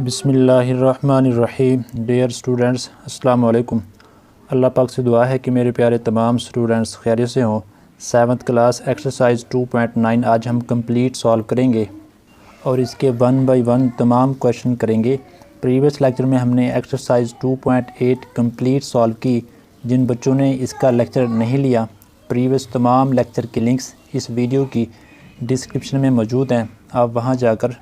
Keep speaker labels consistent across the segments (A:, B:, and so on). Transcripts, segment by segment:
A: बिस्मिल्लाहिर्रहमानिर्रहीम। Dear students, अस्सलाम वालेकुम। अल्लाह पाक से दुआ है कि मेरे प्यारे तमाम स्टूडेंट्स खैरियत से हों। 7th क्लास एक्सरसाइज 2.9 आज हम कंप्लीट सॉल्व करेंगे और इसके 1 बाय 1 तमाम क्वेश्चन करेंगे। प्रीवियस लेक्चर में हमने एक्सरसाइज 2.8 कंप्लीट सॉल्व की। जिन बच्चों ने इसका लेक्चर नहीं लिया, प्रीवियस तमाम लेक्चर की लिंक्स इस वीडियो की डिस्क्रिप्शन में मौजूद हैं। आप वहां जाकर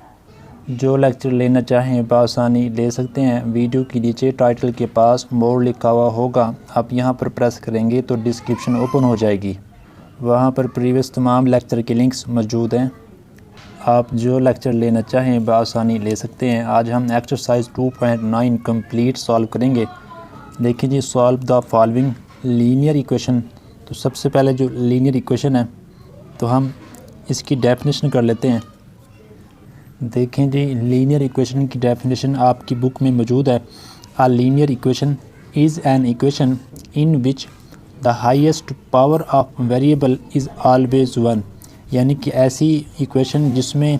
A: जो लेक्चर लेना चाहें बआसानी ले सकते हैं। वीडियो के नीचे टाइटल के पास मोर लिखा हुआ होगा, आप यहां पर प्रेस करेंगे तो डिस्क्रिप्शन ओपन हो जाएगी। वहां पर प्रीवियस तमाम लेक्चर की लिंक्स मौजूद हैं। आप जो लेक्चर लेना चाहें बआसानी ले सकते हैं। आज हम एक्सरसाइज 2.9 कंप्लीट सॉल्व करेंगे। देखिए जी, solve the following linear equation. तो सबसे पहले जो लीनियर इक्वेशन है तो हम इसकी डेफिनेशन कर लेते हैं। देखें जी, लीनियर इक्वेशन की डेफिनेशन आपकी बुक में मौजूद है। A linear equation is an equation in which the highest power of variable is always 1। यानी कि ऐसी इक्वेशन जिसमें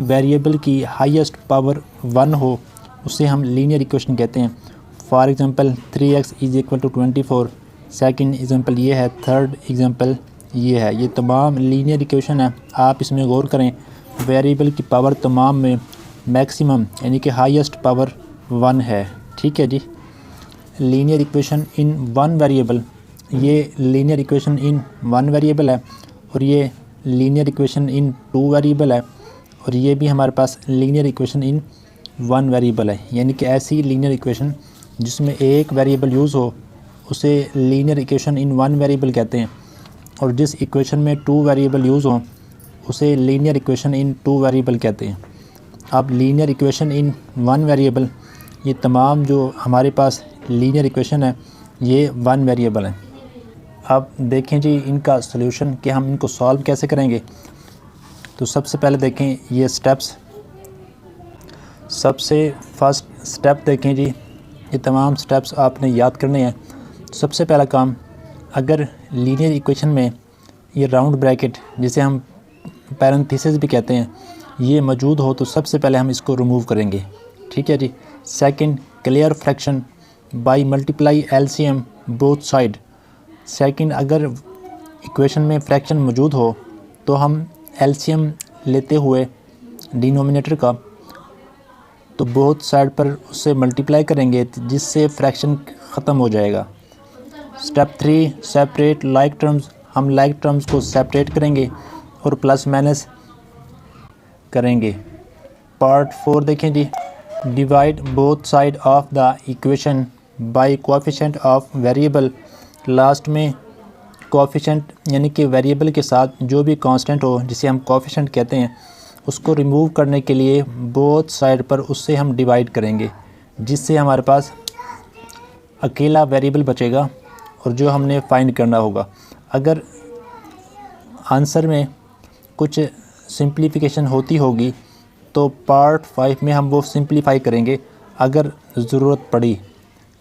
A: वेरिएबल की हाईएस्ट पावर 1 हो उसे हम लीनियर इक्वेशन कहते हैं। For example 3x is equal to 24। Second example ये है, थर्ड एग्ज़ाम्पल ये है। ये तमाम लीनियर इक्वेशन है। आप इसमें गौर करें, वेरिएबल की पावर तमाम में मैक्सिमम यानी कि हाईएस्ट पावर 1 है। ठीक है जी। Linear equation in one variable, ये linear equation in one variable है और ये लीनियर इक्वेशन इन 2 वेरिएबल है और ये भी हमारे पास लीनियर इक्वेशन इन 1 वेरिएबल है। यानी कि ऐसी लीनियर इक्वेशन जिसमें एक वेरिएबल यूज़ हो उसे लीनियर इक्वेशन इन 1 वेरिएबल कहते हैं, और जिस इक्वेशन में 2 वेरिएबल यूज़ हों उसे लीनियर इक्वेशन इन 2 वेरिएबल कहते हैं। अब लीनियर इक्वेशन इन 1 वेरिएबल, ये तमाम जो हमारे पास लीनियर इक्वेशन है ये 1 वेरिएबल है। अब देखें जी इनका सॉल्यूशन कि हम इनको सॉल्व कैसे करेंगे। तो सबसे पहले देखें ये स्टेप्स। सबसे फर्स्ट स्टेप देखें जी, ये तमाम स्टेप्स आपने याद करने हैं। सबसे पहला काम, अगर लीनियर इक्वेशन में ये राउंड ब्रैकेट जिसे हम पैरेंथेसिस भी कहते हैं ये मौजूद हो तो सबसे पहले हम इसको रिमूव करेंगे। ठीक है जी। Second, clear fraction by multiply LCM both side. Second, अगर इक्वेशन में फ्रैक्शन मौजूद हो तो हम एलसीएम लेते हुए डिनोमिनेटर का तो बोथ साइड पर उससे मल्टीप्लाई करेंगे जिससे फ्रैक्शन ख़त्म हो जाएगा। Step 3, separate like terms. हम लाइक टर्म्स को सेपरेट करेंगे और प्लस माइनस करेंगे। पार्ट 4 देखें जी, divide both side of the equation by coefficient of variable. Last में कोएफिशिएंट यानी कि वेरिएबल के साथ जो भी कांस्टेंट हो जिसे हम कोएफिशिएंट कहते हैं उसको रिमूव करने के लिए बोथ साइड पर उससे हम डिवाइड करेंगे जिससे हमारे पास अकेला वेरिएबल बचेगा और जो हमने फाइंड करना होगा। अगर आंसर में कुछ सिंप्लीफिकेशन होती होगी तो पार्ट 5 में हम वो सिंप्लीफाई करेंगे अगर ज़रूरत पड़ी।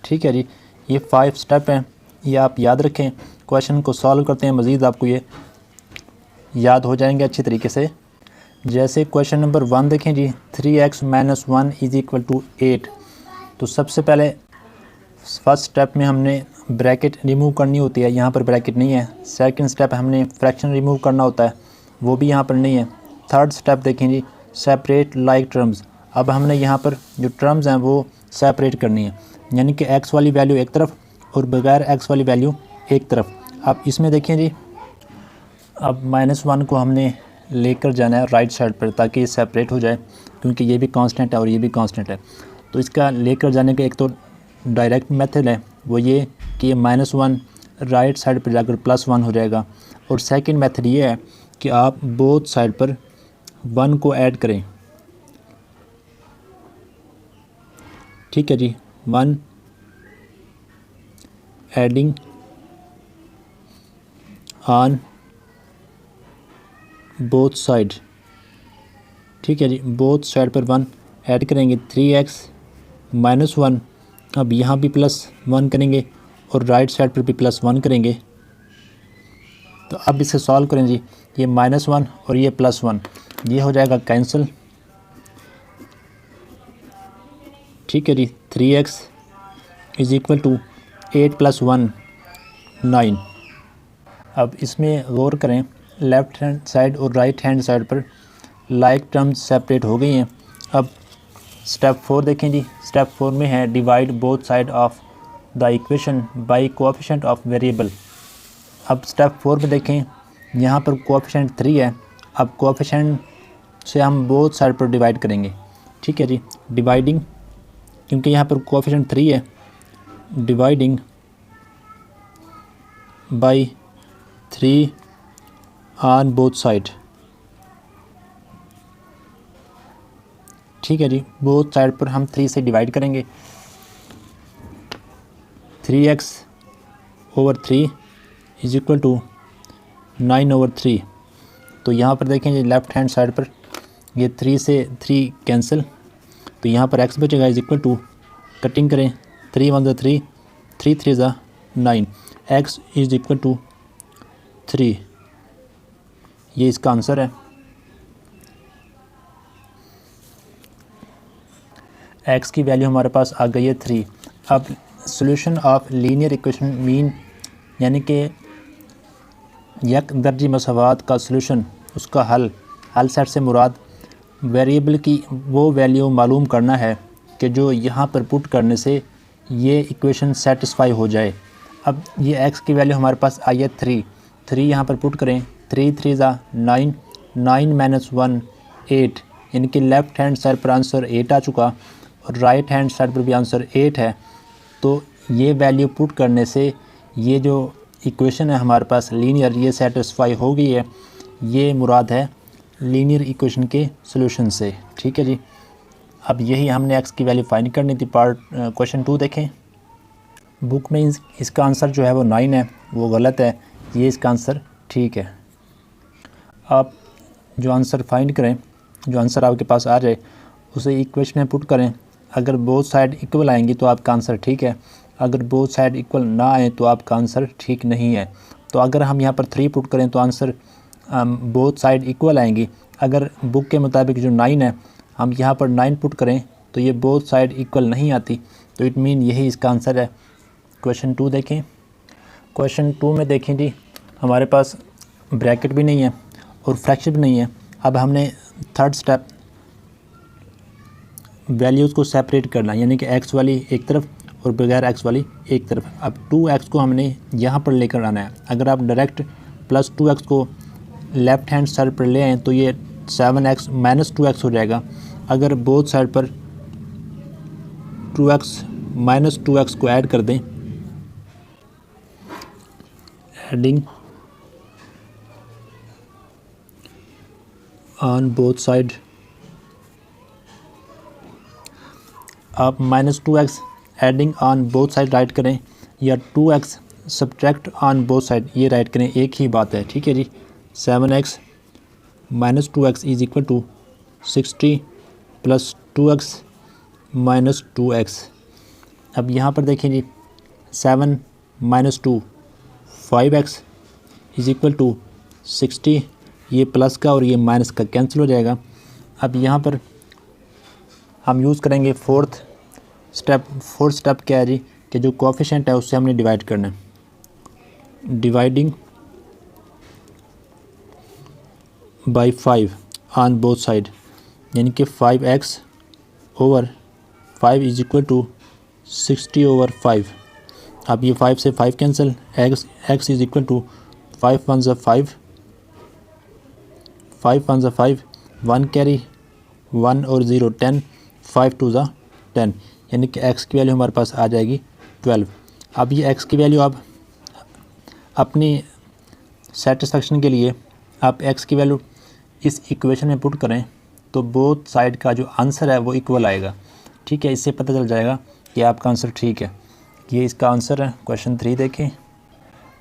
A: ठीक है जी। ये 5 स्टेप हैं, ये आप याद रखें। क्वेश्चन को सॉल्व करते हैं मज़ीद आपको ये याद हो जाएंगे अच्छी तरीके से। जैसे क्वेश्चन नंबर 1 देखें जी, 3x - 1 इज़ इक्वल टू 8। तो सबसे पहले फर्स्ट स्टेप में हमने ब्रैकेट रिमूव करनी होती है, यहाँ पर ब्रैकेट नहीं है। सेकंड स्टेप हमने फ्रैक्शन रिमूव करना होता है, वो भी यहाँ पर नहीं है। थर्ड स्टेप देखें जी, सेपरेट लाइक टर्म्स। अब हमने यहाँ पर जो टर्म्स हैं वो सेपरेट करनी है, यानी कि x वाली वैल्यू एक तरफ और बगैर x वाली वैल्यू एक तरफ। अब इसमें देखें जी, अब -1 को हमने लेकर जाना है राइट साइड पर ताकि ये सेपरेट हो जाए, क्योंकि ये भी कांस्टेंट है और ये भी कांस्टेंट है। तो इसका लेकर जाने का एक तो डायरेक्ट मेथड है, वो ये कि ये -1 राइट साइड पर जाकर +1 हो जाएगा। और सेकंड मेथड ये है कि आप बोथ साइड पर 1 को ऐड करें। ठीक है जी, 1 एडिंग ऑन बोथ साइड। ठीक है जी, बोथ साइड पर 1 ऐड करेंगे। 3x - 1, अब यहाँ भी +1 करेंगे और राइट साइड पर भी +1 करेंगे। तो अब इसे सॉल्व करें जी, ये -1 और ये +1 ये हो जाएगा कैंसिल। ठीक है जी। 3x is equal to 8 + 1 9। अब इसमें गौर करें, लेफ़्ट हैंड साइड और राइट हैंड साइड पर लाइक टर्म्स सेपरेट हो गई हैं। अब स्टेप 4 देखें जी। स्टेप 4 में है divide both side of the equation by coefficient of variable. अब स्टेप 4 में देखें, यहाँ पर कोएफिशिएंट 3 है। अब कोएफिशिएंट से हम बोथ साइड पर डिवाइड करेंगे, ठीक है जी। डिवाइडिंग, क्योंकि यहाँ पर कोएफिशिएंट 3 है, dividing by 3 on both side, ठीक है जी। बोथ साइड पर हम 3 से डिवाइड करेंगे। 3x/3 is equal to 9/3। तो यहाँ पर देखें जी, लेफ़्ट हैंड साइड पर ये 3 से 3 कैंसिल, तो यहाँ पर x बचेगा इज इक्वल टू, कटिंग करें, 3 × 3, 3 × 3 = 9, x इज इक्वल टू 3। ये इसका आंसर है। x की वैल्यू हमारे पास आ गई है 3। अब solution of linear equation mean, यानी कि एक दर्जी मसावात का सॉल्यूशन, उसका हल सेट से मुराद वेरिएबल की वो वैल्यू मालूम करना है कि जो यहाँ पर पुट करने से ये इक्वेशन सेटिस्फाई हो जाए। अब ये x की वैल्यू हमारे पास आई है 3 यहाँ पर पुट करें, 3 × 3 = 9, 9 - 1 8, यानी कि लेफ़्ट हैंड साइड पर आंसर 8 आ चुका और राइट हैंड साइड पर भी आंसर 8 है। तो ये वैल्यू पुट करने से ये जो इक्वेशन है हमारे पास लीनियर, ये सेटिस्फाई हो गई है। ये मुराद है लीनियर इक्वेशन के सॉल्यूशन से, ठीक है जी। अब यही हमने x की वैल्यू फाइंड करनी थी। क्वेश्चन 2 देखें। बुक में इसका आंसर जो है वो 9 है, वो गलत है, ये इसका आंसर ठीक है। आप जो आंसर फाइंड करें, जो आंसर आपके पास आ जाए उसे इक्वेशन में पुट करें। अगर बोथ साइड इक्वल आएंगी तो आपका आंसर ठीक है, अगर बोथ साइड इक्वल ना आए तो आपका आंसर ठीक नहीं है। तो अगर हम यहाँ पर 3 पुट करें तो आंसर बोथ साइड इक्वल आएंगी। अगर बुक के मुताबिक जो 9 है, हम यहाँ पर 9 पुट करें तो ये बोथ साइड इक्वल नहीं आती, तो इट मीन यही इसका आंसर है। क्वेश्चन 2 देखें। क्वेश्चन 2 में देखें जी, हमारे पास ब्रैकेट भी नहीं है और फ्रैक्शन भी नहीं है। अब हमने थर्ड स्टेप वैल्यूज़ को सेपरेट करना, यानी कि x वाली एक तरफ और बगैर x वाली एक तरफ। अब 2x को हमने यहाँ पर लेकर आना है। अगर आप डायरेक्ट +2x को लेफ़्ट हैंड साइड पर ले आएँ तो ये 7x - 2x हो जाएगा। अगर बोथ साइड पर 2x - 2x को ऐड कर दें, एडिंग ऑन बोथ साइड, आप -2x adding on both side right करें या 2x subtract on both side, ये राइट करें, एक ही बात है, ठीक है जी। 7x - 2x is equal to 60 + 2x - 2x। अब यहाँ पर देखें जी, 7 - 2 5x इज इक्वल टू 60, ये प्लस का और ये माइनस का कैंसिल हो जाएगा। अब यहाँ पर हम यूज़ करेंगे फोर्थ स्टेप क्या है जी, कि जो कोएफिशिएंट है उससे हमने डिवाइड करना है। Dividing by 5 on both side, यानी कि 5x/5 इज इक्वल टू 60/5। अब ये 5 से 5 cancel, x is equal to 5 × 1 = 5, 5 × 1 = 5, 1 carry 1 और 0 10, 5 × 2 = 10, यानी कि x की वैल्यू हमारे पास आ जाएगी 12। अब ये x की वैल्यू आप अपनी सेटिस्फेक्शन के लिए आप x की वैल्यू इस इक्वेशन में पुट करें तो बोथ साइड का जो आंसर है वो इक्वल आएगा, ठीक है। इससे पता चल जाएगा कि आपका आंसर ठीक है। ये इसका आंसर है। क्वेश्चन 3 देखें।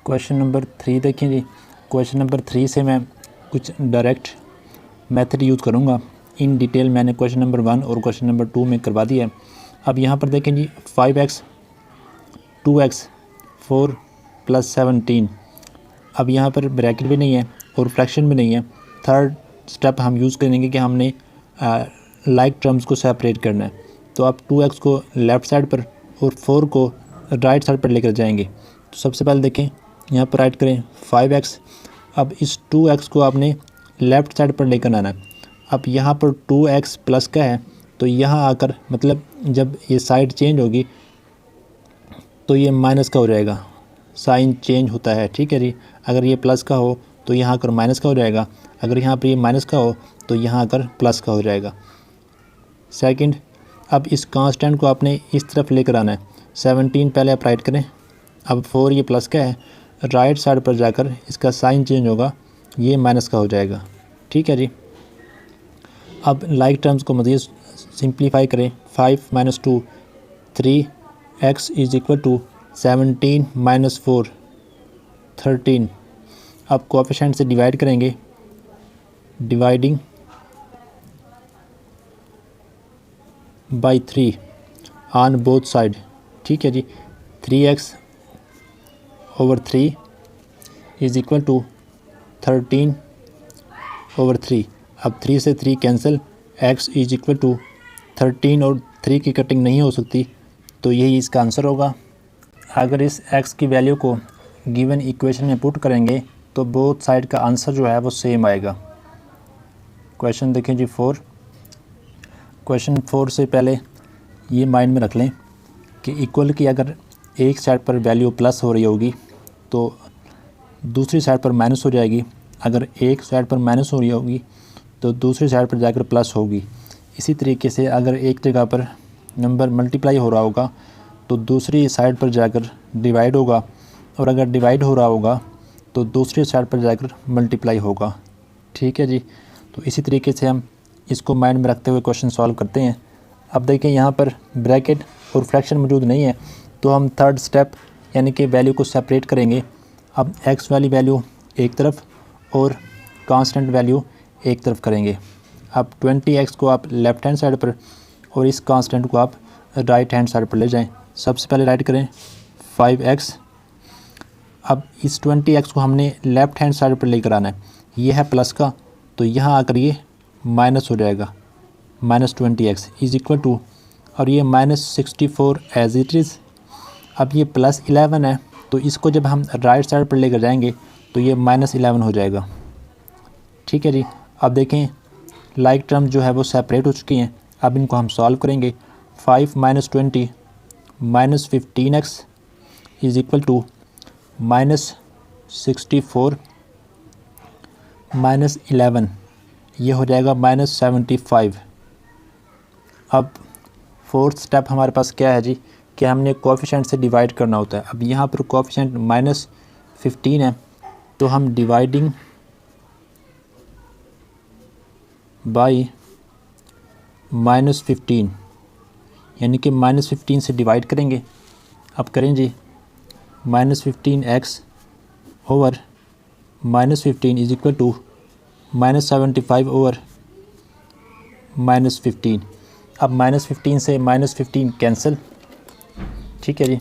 A: क्वेश्चन नंबर 3 देखें जी। क्वेश्चन नंबर 3 से मैं कुछ डायरेक्ट मेथड यूज़ करूँगा। इन डिटेल मैंने क्वेश्चन नंबर 1 और क्वेश्चन नंबर 2 में करवा दिया है। अब यहाँ पर देखें जी, 5x 2x 4 + 17। अब यहाँ पर ब्रैकेट भी नहीं है और फ्रैक्शन भी नहीं है। थर्ड स्टेप हम यूज़ करेंगे कि हमने लाइक टर्म्स को सेपरेट करना है। तो आप 2x को लेफ़्ट साइड पर और 4 को राइट साइड पर लेकर जाएंगे। तो सबसे पहले देखें, यहाँ पर राइट करें 5x। अब इस 2x को आपने लेफ़्ट साइड पर लेकर आना है। अब यहाँ पर 2x प्लस का है, तो यहाँ आकर मतलब जब ये साइड चेंज होगी तो ये माइनस का हो जाएगा, साइन चेंज होता है, ठीक है जी। अगर ये प्लस का हो तो यहाँ आकर माइनस का हो जाएगा, अगर यहाँ पर ये माइनस का हो तो यहाँ आकर प्लस का हो जाएगा। सेकंड, अब इस कांस्टेंट को आपने इस तरफ लेकर आना है। 17 पहले आप राइट करें, अब 4 ये प्लस का है, राइट साइड पर जाकर इसका साइन चेंज होगा, ये माइनस का हो जाएगा, ठीक है जी। अब लाइक टर्म्स को मज़ीद सिंप्लीफाई करें। 5 - 2 3x इज़ इक्वल टू 17 - 4 13। अब कोएफिशिएंट से डिवाइड करेंगे, dividing by 3 on both side, ठीक है जी। 3x over 3 is equal to 13 over 3। अब 3 से 3 cancel, x is equal to 13 और 3 की कटिंग नहीं हो सकती, तो यही इसका आंसर होगा। अगर इस x की वैल्यू को गिवन इक्वेशन में पुट करेंगे तो बोथ साइड का आंसर जो है वो सेम आएगा। क्वेश्चन देखें जी 4। क्वेश्चन 4 से पहले ये माइंड में रख लें कि इक्वल की अगर एक साइड पर वैल्यू प्लस हो रही होगी तो दूसरी साइड पर माइनस हो जाएगी, अगर एक साइड पर माइनस हो रही होगी तो दूसरी साइड पर जाकर प्लस होगी। इसी तरीके से अगर एक जगह पर नंबर मल्टीप्लाई हो रहा होगा तो दूसरी साइड पर जाकर डिवाइड होगा, और अगर डिवाइड हो रहा होगा तो दूसरी साइड पर जाकर मल्टीप्लाई होगा, ठीक है जी। तो इसी तरीके से हम इसको माइंड में रखते हुए क्वेश्चन सॉल्व करते हैं। अब देखें यहाँ पर ब्रैकेट और फ्रैक्शन मौजूद नहीं है, तो हम थर्ड स्टेप यानी कि वैल्यू को सेपरेट करेंगे। अब x वाली वैल्यू एक तरफ और कांस्टेंट वैल्यू एक तरफ करेंगे। अब 20x को आप लेफ़्ट हैंड साइड पर और इस कांस्टेंट को आप राइट हैंड साइड पर ले जाएं। सबसे पहले राइट करें 5x। अब इस 20x को हमने लेफ़्ट हैंड साइड पर लेकर आना है, ये है प्लस का, तो यहाँ आकर ये माइनस हो जाएगा, -20x इज़ इक्वल टू, और ये -64 एज इट इज़। अब ये +11 है, तो इसको जब हम राइट साइड पर लेकर जाएंगे तो ये -11 हो जाएगा, ठीक है जी। अब देखें लाइक टर्म जो है वो सेपरेट हो चुकी हैं। अब इनको हम सॉल्व करेंगे। 5 - 20 -15x इज़ इक्वल टू -64 -11, ये हो जाएगा -75। अब फोर्थ स्टेप हमारे पास क्या है जी कि हमने कोएफिशिएंट से डिवाइड करना होता है। अब यहाँ पर कोएफिशिएंट -15 है, तो हम डिवाइडिंग बाई -15 यानी कि -15 से डिवाइड करेंगे। अब करें जी -15x over -15 is equal to -75 over -15। अब -15 से -15 कैंसिल, ठीक है जी।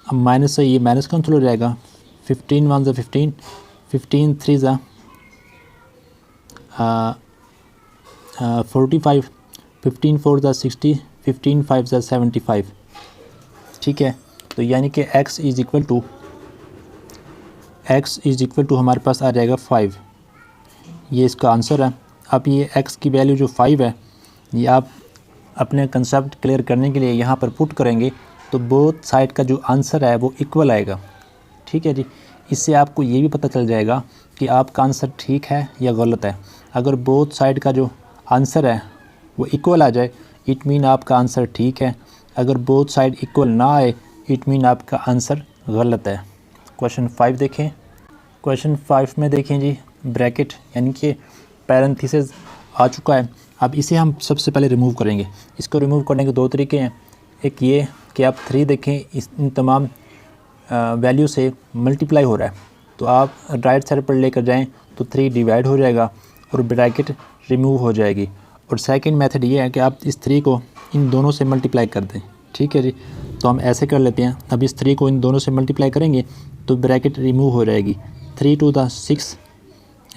A: अब माइनस से ये माइनस कैंसिल हो जाएगा। 15 1 15, 15 3 45, 15 4 60, 15 5 75, ठीक है। तो यानी कि x इज़ इक्वल टू हमारे पास आ जाएगा 5, ये इसका आंसर है। अब ये x की वैल्यू जो 5 है, ये आप अपने कंसेप्ट क्लियर करने के लिए यहाँ पर पुट करेंगे तो बोथ साइड का जो आंसर है वो इक्वल आएगा, ठीक है जी। इससे आपको ये भी पता चल जाएगा कि आपका आंसर ठीक है या गलत है। अगर बोथ साइड का जो आंसर है वो इक्वल आ जाए, इट मीन आपका आंसर ठीक है। अगर बोथ साइड इक्वल ना आए, इट मीन आपका आंसर गलत है। क्वेश्चन 5 देखें। क्वेश्चन 5 में देखें जी ब्रैकेट यानी कि पैरेंथेसिस आ चुका है। अब इसे हम सबसे पहले रिमूव करेंगे। इसको रिमूव करने के दो तरीके हैं। एक ये कि आप 3 देखें, इन तमाम वैल्यू से मल्टीप्लाई हो रहा है, तो आप राइट साइड पर लेकर जाएं तो 3 डिवाइड हो जाएगा और ब्रैकेट रिमूव हो जाएगी। और सेकंड मेथड ये है कि आप इस 3 को इन दोनों से मल्टीप्लाई कर दें, ठीक है जी। तो हम ऐसे कर लेते हैं। अब इस 3 को इन दोनों से मल्टीप्लाई करेंगे तो ब्रैकेट रिमूव हो जाएगी। 3 2 6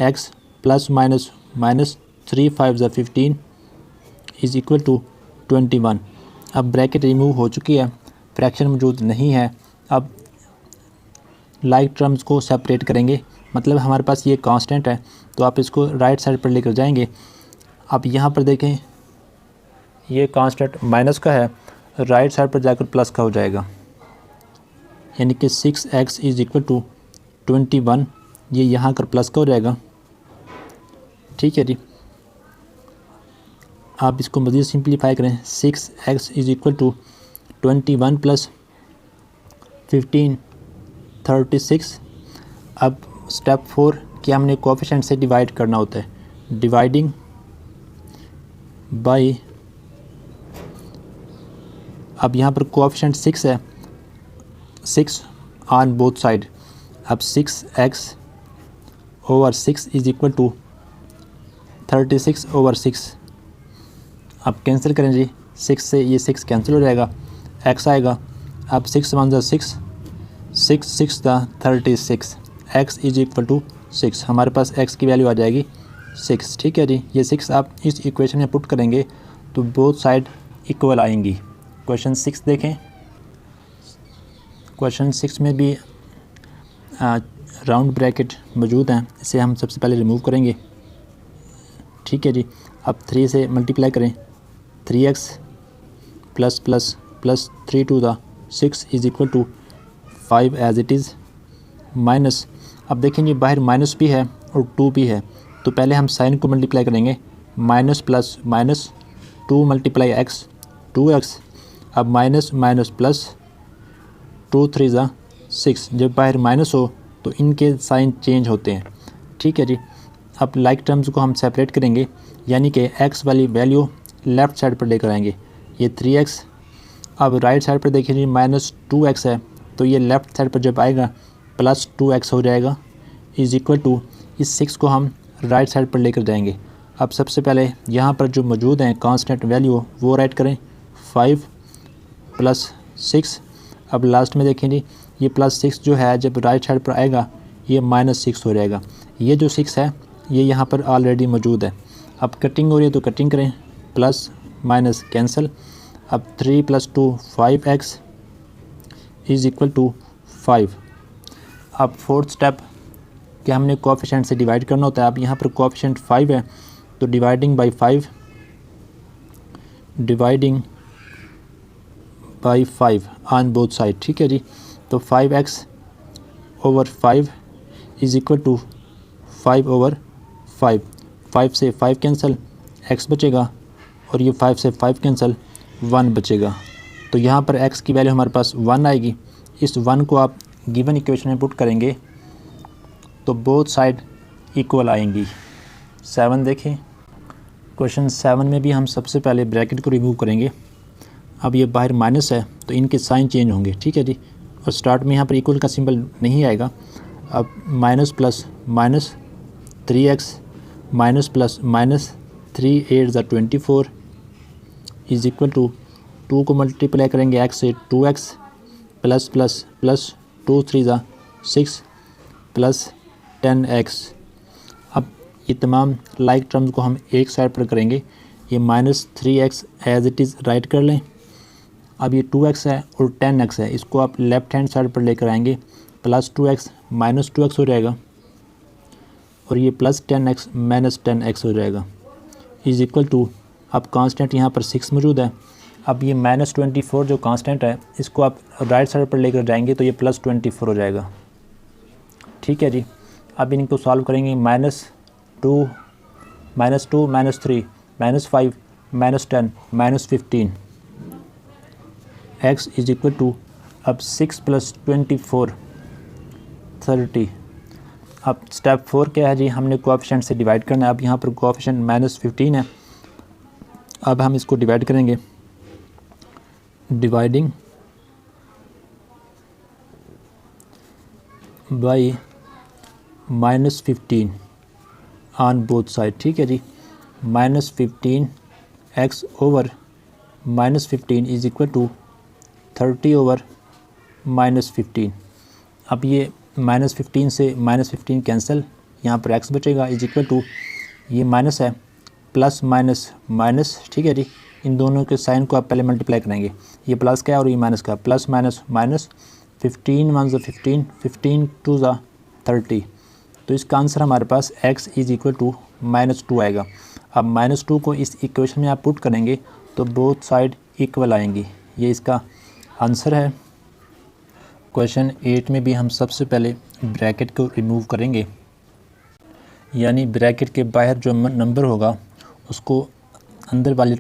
A: x plus minus -3 5 15 is equal to 21। अब ब्रैकेट रिमूव हो चुकी है, फ्रैक्शन मौजूद नहीं है। अब लाइक टर्म्स को सेपरेट करेंगे, मतलब हमारे पास ये कांस्टेंट है तो आप इसको राइट साइड पर लेकर जाएंगे। अब यहाँ पर देखें ये कांस्टेंट माइनस का है, राइट साइड पर जाकर प्लस का हो जाएगा, यानी कि 6x इज़ इक्वल टू 21, ये यहाँ कर प्लस का हो जाएगा। ठीक है जी, आप इसको मज़ीद सिंप्लीफाई करें। 6x is equal to 21 plus 15 36। अब स्टेप 4 कि हमने कोएफिशिएंट से डिवाइड करना होता है। डिवाइडिंग बाय, अब यहाँ पर कोएफिशिएंट 6 है, 6 ऑन बोथ साइड। अब 6x over 6 is equal to 36 over 6। अब कैंसिल करें जी, 6 से ये 6 कैंसिल हो जाएगा, x आएगा। अब 6 1 ज़ा 6, 6 6 ज़ा 36, x इज़ इक्वल टू 6। हमारे पास x की वैल्यू आ जाएगी 6। ठीक है जी, ये 6 आप इस इक्वेशन में पुट करेंगे तो बोथ साइड इक्वल आएंगी। क्वेश्चन 6 देखें। क्वेश्चन 6 में भी राउंड ब्रैकेट मौजूद हैं, इसे हम सबसे पहले रिमूव करेंगे। ठीक है जी, अब 3 से मल्टीप्लाई करें। 3x plus plus plus 3 to the 6 is equal to 5 as it is minus. अब देखें ये बाहर माइनस भी है और 2 भी है, तो पहले हम साइन को मल्टीप्लाई करेंगे। Minus plus minus 2 multiply x 2x। अब माइनस माइनस प्लस 2 3 ज़ा 6। जब बाहर माइनस हो तो इनके साइन चेंज होते हैं। ठीक है जी, अब लाइक टर्म्स को हम सेपरेट करेंगे, यानी कि x वाली वैल्यू लेफ़्ट साइड पर लेकर आएंगे। ये 3x, अब राइट साइड पर देखिए जी माइनस 2x है, तो ये लेफ़्ट साइड पर जब आएगा प्लस 2x हो जाएगा, इज़ इक्वल टू इस 6 को हम राइट साइड पर लेकर जाएंगे। अब सबसे पहले यहाँ पर जो मौजूद हैं कांस्टेंट वैल्यू वो राइट करें, 5 प्लस 6। अब लास्ट में देखें जी ये प्लस 6 जो है जब राइट साइड पर आएगा ये माइनस 6 हो जाएगा। ये जो 6 है ये यहाँ पर ऑलरेडी मौजूद है। अब कटिंग हो रही है तो कटिंग करें, प्लस माइनस कैंसिल। अब 3 plus 2 5x is equal to 5। अब फोर्थ स्टेप कि हमने कोएफिशिएंट से डिवाइड करना होता है। अब यहाँ पर कोएफिशिएंट 5 है तो dividing by 5, dividing by 5 on both side. ठीक है जी, तो 5x over 5 is equal to 5 over 5। 5 से 5 कैंसिल, x बचेगा, और ये 5 से 5 कैंसिल, 1 बचेगा। तो यहाँ पर x की वैल्यू हमारे पास 1 आएगी। इस 1 को आप गिवन इक्वेशन में पुट करेंगे तो बोथ साइड इक्वल आएंगी। 7 देखें। क्वेश्चन 7 में भी हम सबसे पहले ब्रैकेट को रिमूव करेंगे। अब ये बाहर माइनस है तो इनके साइन चेंज होंगे। ठीक है जी, और स्टार्ट में यहाँ पर इक्वल का सिंबल नहीं आएगा। अब minus plus minus 3x minus plus minus 3 8 ज़ा 24 इज़ इक्वल टू 2 को मल्टीप्लाई करेंगे x से 2x प्लस प्लस प्लस 2 3 ज़ा 6 प्लस 10x। अब ये तमाम लाइक टर्म्स को हम एक साइड पर करेंगे। ये minus 3x as it is right कर लें। अब ये 2x है और 10x है, इसको आप लेफ़्ट हैंड साइड पर लेकर आएंगे। प्लस 2x माइनस 2x हो जाएगा, और ये प्लस 10x माइनस 10x हो जाएगा, इज़ इक्वल टू, अब कांस्टेंट यहाँ पर 6 मौजूद है। अब ये माइनस 24 जो कांस्टेंट है इसको आप राइट साइड पर लेकर जाएंगे तो ये प्लस 24 हो जाएगा। ठीक है जी, अब इनको सॉल्व करेंगे। Minus 2 minus 3 minus 5 minus 10 minus 15 x is equal to, अब 6 प्लस 24 30। अब स्टेप 4 क्या है जी, हमने कोएफिशिएंट से डिवाइड करना है। अब यहाँ पर कोएफिशिएंट माइनस 15 है, अब हम इसको डिवाइड करेंगे। Dividing by minus 15 on both side. ठीक है जी, minus 15 x over minus 15 is equal to 30 over minus 15। अब ये माइनस 15 से माइनस 15 कैंसिल, यहाँ पर x बचेगा, इज इक्वल टू, ये माइनस है प्लस माइनस माइनस, ठीक है जी। इन दोनों के साइन को आप पहले मल्टीप्लाई करेंगे, ये प्लस का है और ये माइनस का, प्लस माइनस माइनस, 15 वन ज़ा 15, 15 टू ज़ा 30। तो इसका आंसर हमारे पास x इज़ इक्वल टू -2 आएगा। अब -2 को इस इक्वेशन में आप पुट करेंगे तो बोथ साइड इक्वल आएंगी, ये इसका आंसर है। क्वेश्चन 8 में भी हम सबसे पहले ब्रैकेट को रिमूव करेंगे, यानी ब्रैकेट के बाहर जो नंबर होगा उसको अंदर वाले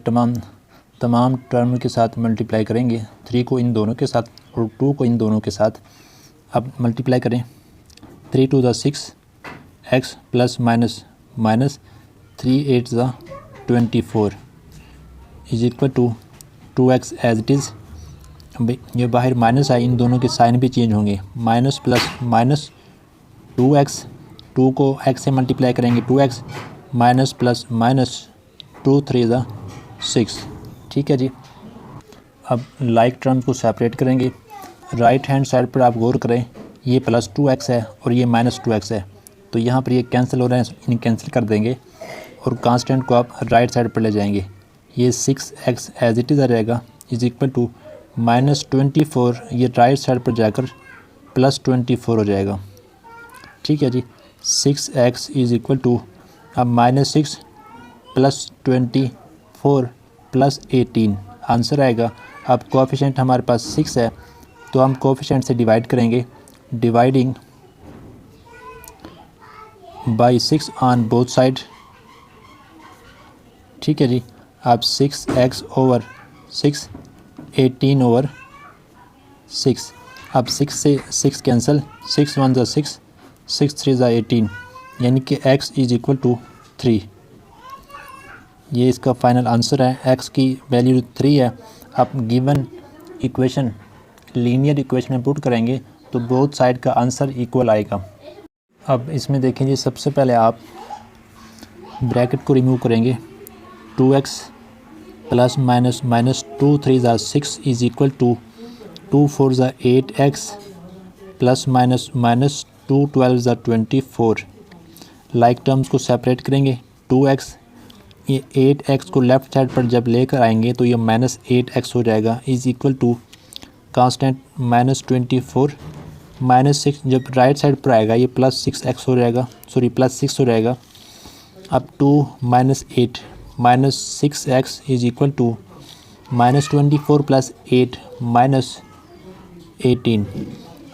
A: तमाम टर्म के साथ मल्टीप्लाई करेंगे। 3 को इन दोनों के साथ और 2 को इन दोनों के साथ। अब मल्टीप्लाई करें, 3 टू ज़ा 6 x प्लस माइनस माइनस 3 8 ज़ा 24 is equal to 2x as it is. ये बाहर माइनस है, इन दोनों के साइन भी चेंज होंगे, माइनस प्लस माइनस 2x, 2 को x से मल्टीप्लाई करेंगे 2x, माइनस प्लस माइनस 2 3 ज़ा 6, ठीक है जी। अब लाइक टर्म को सेपरेट करेंगे। राइट हैंड साइड पर आप गौर करें, ये प्लस 2x है और ये माइनस 2x है, तो यहाँ पर ये कैंसिल हो रहे हैं, इन्हें कैंसिल कर देंगे और कांस्टेंट को आप राइट साइड पर ले जाएंगे। ये 6x एज इट इज़ आ जाएगा इज इक्वल टू -24, ये राइट साइड पर जाकर +24 हो जाएगा, ठीक है जी। 6x इज़ इक्वल टू अब -6 + 24 + 18 आंसर आएगा। अब कोएफिशिएंट हमारे पास 6 है तो हम कोएफिशिएंट से डिवाइड करेंगे, dividing by 6 on both side, ठीक है जी। अब 6x ओवर 6, 18 ओवर 6। अब 6 से 6 कैंसिल, 6 1 ज़ा 6, 6 3 ज़ा 18, यानी कि x इज़ इक्वल टू 3। ये इसका फाइनल आंसर है, x की वैल्यू 3 है। आप गिवन इक्वेशन लीनियर इक्वेशन में पुट करेंगे तो बोथ साइड का आंसर इक्वल आएगा। अब इसमें देखें जी, सबसे पहले आप ब्रैकेट को रिमूव करेंगे, 2x प्लस माइनस माइनस 2 3 ज़ा 6 इज़ इक्वल टू 2 4 ज़ा 8x प्लस माइनस माइनस 2 12 ज़ा 24। लाइक टर्म्स को सेपरेट करेंगे, 2x, ये 8x को लेफ़्ट साइड पर जब लेकर आएंगे तो ये -8x हो जाएगा इज़ इक्वल टू कांस्टेंट -24, -6 जब राइट साइड पर आएगा ये +6x हो जाएगा, सॉरी +6 हो जाएगा। अब 2 -8 -6x इज़ इक्वल टू -24 + 8 -18।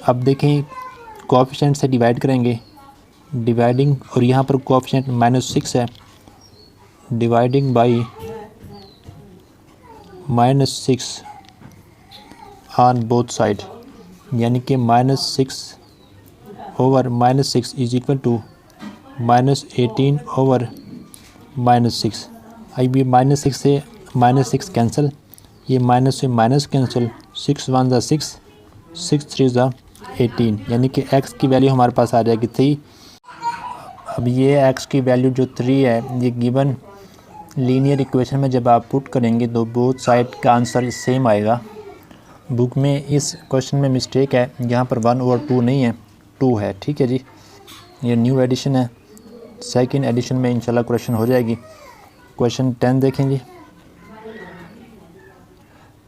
A: अब देखें कोएफिशिएंट से डिवाइड करेंगे, डिवाइडिंग, और यहाँ पर कोएफिशिएंट -6 है, dividing by -6 on both side, यानी कि -6 over -6 is equal to -18 over -6। अब ये -6 से -6 कैंसिल, ये माइनस से माइनस कैंसिल, 6 1 ज़ा 6, 6 3 ज़ा 18, यानी कि x की वैल्यू हमारे पास आ जाएगी 3। अब ये x की वैल्यू जो 3 है, ये गिवन लीनियर इक्वेशन में जब आप पुट करेंगे तो बोथ साइड का आंसर सेम आएगा। बुक में इस क्वेश्चन में मिस्टेक है, यहाँ पर 1 ओवर 2 नहीं है, 2 है, ठीक है जी। ये न्यू एडिशन है, सेकंड एडिशन में इंशाल्लाह क्वेश्चन हो जाएगी। क्वेश्चन 10 देखें जी।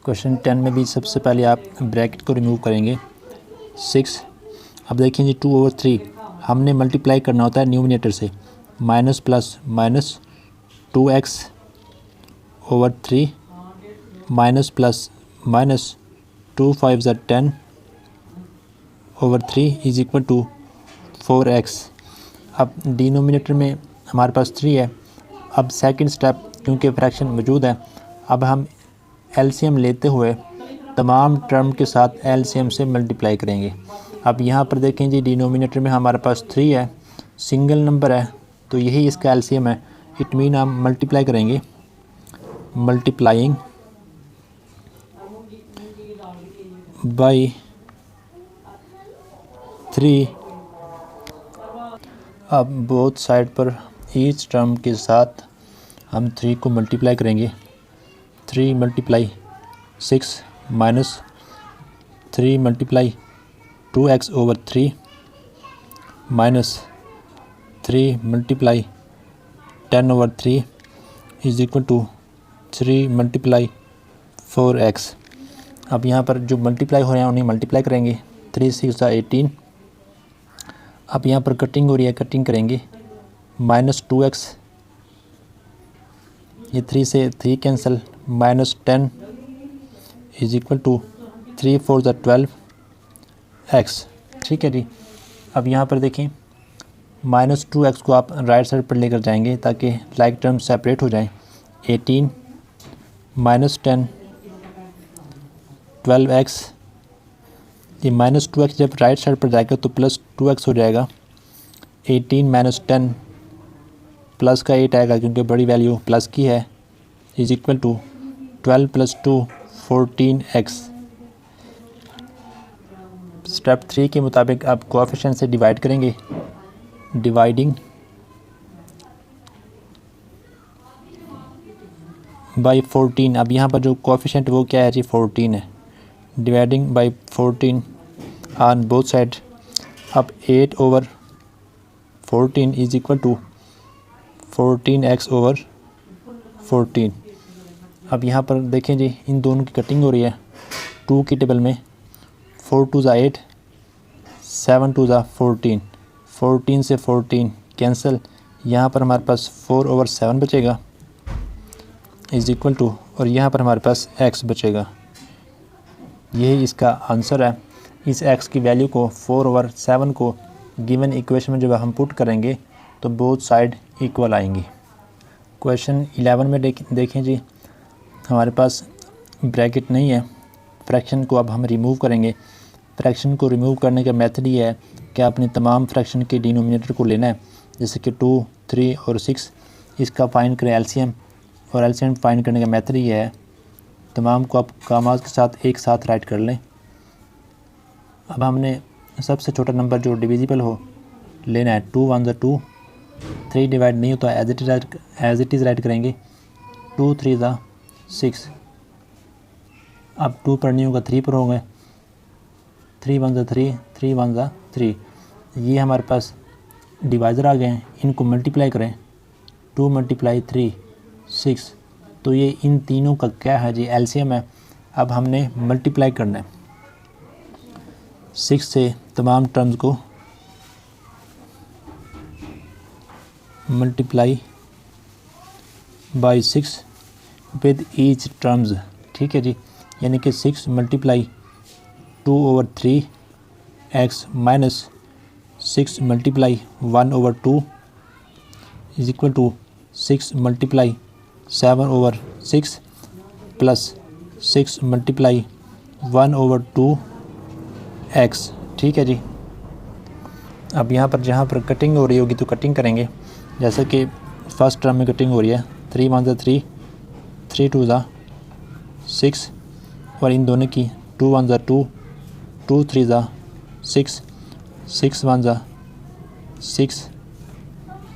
A: क्वेश्चन 10 में भी सबसे पहले आप ब्रैकेट को रिमूव करेंगे, 6। अब देखें जी 2 ओवर 3 हमने मल्टीप्लाई करना होता है न्यूमिनेटर से, minus plus minus 2x over 3 minus plus minus 2 5 ज़ा 10 over 3 is equal to 4x। अब डिनोमिनेटर में हमारे पास 3 है। अब सेकंड स्टेप, क्योंकि फ्रैक्शन मौजूद है, अब हम एलसीएम लेते हुए तमाम टर्म के साथ एलसीएम से मल्टीप्लाई करेंगे। अब यहाँ पर देखें जी, डिनोमिनेटर में हमारे पास 3 है, सिंगल नंबर है, तो यही इसका एलसीएम है। इट मीन हम मल्टीप्लाई करेंगे, मल्टीप्लाइंग बाई 3। अब बोथ साइड पर ईच टर्म के साथ हम 3 को मल्टीप्लाई करेंगे, 3 multiply 6 minus 3 multiply 2x over 3 minus 3 multiply 10 over 3 is equal to 3 multiply 4x। अब यहाँ पर जो मल्टीप्लाई हो रहे हैं उन्हें मल्टीप्लाई करेंगे, 3 6 18। अब यहाँ पर कटिंग हो रही है, कटिंग करेंगे, -2x, ये 3 से 3 cancel, -10 is equal to 3 4 12x। ठीक है जी। अब यहाँ पर देखें, -2x को आप राइट साइड पर लेकर जाएंगे ताकि लाइक टर्म सेपरेट हो जाएं। 18 -10 12x, ये -2x जब राइट साइड पर जाएगा तो +2x हो जाएगा। 18 -10 प्लस का 8 आएगा क्योंकि बड़ी वैल्यू प्लस की है, is equal to 12 + 2 14x। Step 3 के मुताबिक आप कोएफिशिएंट से डिवाइड करेंगे, डिवाइडिंग बाई 14। अब यहाँ पर जो कोएफिशिएंट वो क्या है जी, 14 है। Dividing by 14 on both side. अब 8/14 इज़ इक्वल टू 14x/14। अब यहाँ पर देखें जी, इन दोनों की कटिंग हो रही है 2 की टेबल में। 4 2 8, 7 2 14, 14 से 14 कैंसिल, यहाँ पर हमारे पास 4/7 बचेगा, इज़ इक्वल टू, और यहाँ पर हमारे पास x बचेगा। यही इसका आंसर है। इस x की वैल्यू को 4/7 को गिवन इक्वेशन में जब हम पुट करेंगे तो बोथ साइड इक्वल आएंगी। क्वेश्चन 11 में देखें जी, हमारे पास ब्रैकेट नहीं है, फ्रैक्शन को अब हम रिमूव करेंगे। फ्रैक्शन को रिमूव करने का मेथड ये है कि आपने तमाम फ्रैक्शन के डिनोमिनेटर को लेना है, जैसे कि 2 3 और 6, इसका फाइंड करें एलसीएम, और एलसीएम फाइंड करने का मेथड ये है, तमाम को आप कामाज के साथ एक साथ राइट कर लें। अब हमने सबसे छोटा नंबर जो डिविजिबल हो लेना है, 2 1 2, 3 डिवाइड नहीं होता, एज इट इज़ राइट करेंगे, 2 3 6। अब 2 पर नहीं होगा, 3 पर होंगे, 3 1 3, 3 1 3। ये हमारे पास डिवाइज़र आ गए हैं, इनको मल्टीप्लाई करें, 2 × 3 6। तो ये इन तीनों का क्या है जी, एलसीएम है। अब हमने मल्टीप्लाई करना है 6 से तमाम टर्म्स को multiply by 6 with each terms. ठीक है जी, यानी कि 6 multiply 2/3x minus 6 multiply 1/2 is equal to 6 multiply 7/6 plus 6 multiply 1/2x। ठीक है जी। अब यहाँ पर जहाँ पर कटिंग हो रही होगी तो कटिंग करेंगे, जैसे कि फर्स्ट टर्म में कटिंग हो रही है, 3 1 3, 3 2 6, और इन दोनों की 2 1 2, 2 3 6, 6 1 6,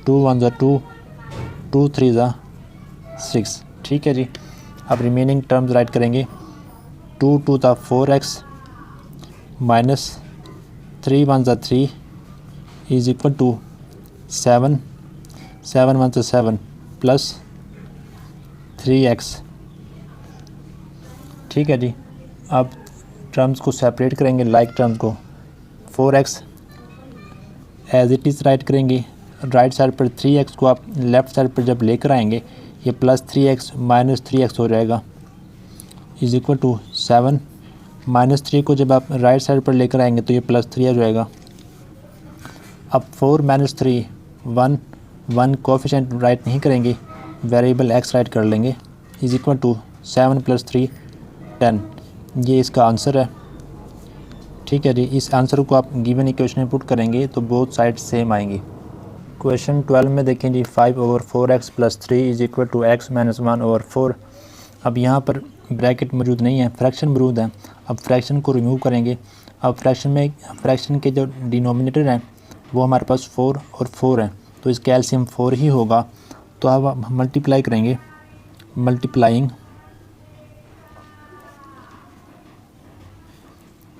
A: 2 1 2, 2 3 6। ठीक है जी। अब रिमेनिंग टर्म्स राइट करेंगे, 2 2 4x minus 3 1 3 is equal to 7 7 1 7 plus 3x। ठीक है जी। अब टर्म्स को सेपरेट करेंगे, लाइक टर्म्स को, 4x as it is right करेंगे, राइट साइड पर 3x को आप लेफ़्ट साइड पर जब लेकर आएंगे ये प्लस 3x माइनस 3x हो जाएगा, इज इक्वल टू 7 -3 को जब आप राइट साइड पर लेकर आएंगे तो ये प्लस 3 हो जाएगा। अब 4 - 3 1 1 कोएफिशिएंट राइट नहीं करेंगे, वेरिएबल x राइट कर लेंगे, इज इक्वल टू 7 + 3 10। ये इसका आंसर है। ठीक है जी। इस आंसर को आप गिवन इक्वेशन में पुट करेंगे तो बोथ साइड सेम आएंगी। क्वेश्चन 12 में देखें जी, 5/4x + 3 is equal to x - 1/4। अब यहाँ पर ब्रैकेट मौजूद नहीं है, फ्रैक्शन मौजूद है। अब फ्रैक्शन को रिमूव करेंगे। अब फ्रैक्शन के जो डिनोमिनेटर हैं वो हमारे पास 4 और 4 है, तो इसका एलसीएम 4 ही होगा। तो अब हम मल्टीप्लाई करेंगे,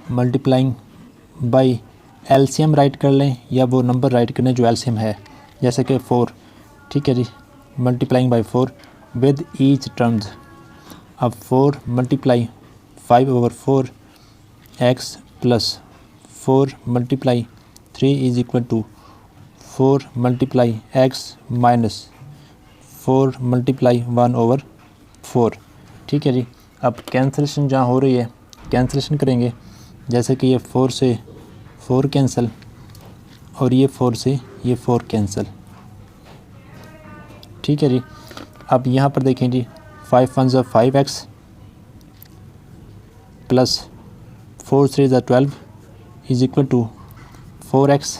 A: मल्टीप्लाइंग बाई एलसीएम राइट कर लें या वो नंबर राइट करने जो एलसीएम है, जैसे कि 4। ठीक है जी। Multiplying by 4, with each terms. अब 4 multiply 5/4 X plus 4 multiply 3 is equal to 4 multiply X minus 4 multiply 1/4। ठीक है जी। अब कैंसलेशन जहाँ हो रही है कैंसलेशन करेंगे, जैसे कि ये 4 से 4 कैंसिल और ये 4 से ये 4 कैंसिल। ठीक है जी। अब यहाँ पर देखें जी 5 1 ज़ा 5x प्लस 4 3 ज़ा 12 is equal to 4x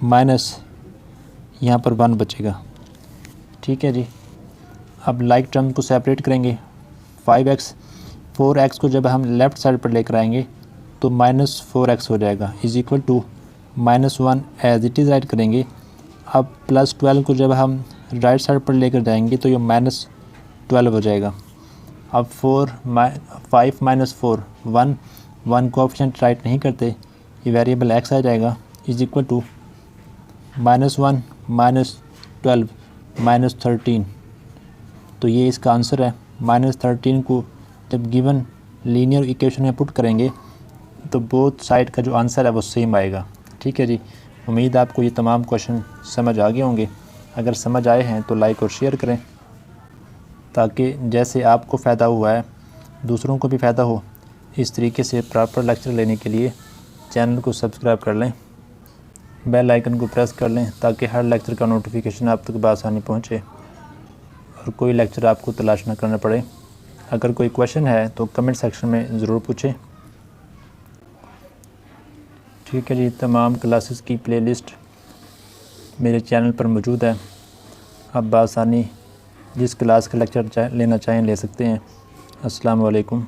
A: minus यहाँ पर 1 बचेगा। ठीक है जी। अब लाइक टर्म को सेपरेट करेंगे। 5x 4x को जब हम लेफ़्ट साइड पर लेकर आएंगे तो -4x हो जाएगा is equal to -1 as it is right करेंगे। अब +12 को जब हम राइट साइड पर लेकर जाएंगे तो ये -12 हो जाएगा। अब 5 - 4 1 कोएफिशिएंट राइट नहीं करते, ये वेरिएबल x आ जाएगा इज इक्वल टू -1 -12 -13। तो ये इसका आंसर है। -13 को जब गिवन लीनियर इक्वेशन में पुट करेंगे तो बोथ साइड का जो आंसर है वो सेम आएगा। ठीक है जी। उम्मीद आपको ये तमाम क्वेश्चन समझ आ गए होंगे। अगर समझ आए हैं तो लाइक और शेयर करें ताकि जैसे आपको फ़ायदा हुआ है दूसरों को भी फ़ायदा हो। इस तरीके से प्रॉपर लेक्चर लेने के लिए चैनल को सब्सक्राइब कर लें, बेल आइकन को प्रेस कर लें ताकि हर लेक्चर का नोटिफिकेशन आप तक बआसानी पहुँचे और कोई लेक्चर आपको तलाश ना करना पड़े। अगर कोई क्वेश्चन है तो कमेंट सेक्शन में ज़रूर पूछें। ठीक है जी। तमाम क्लासेस की प्लेलिस्ट मेरे चैनल पर मौजूद है। आप बआसानी जिस क्लास का लेक्चर लेना चाहें ले सकते हैं। अस्सलाम वालेकुम।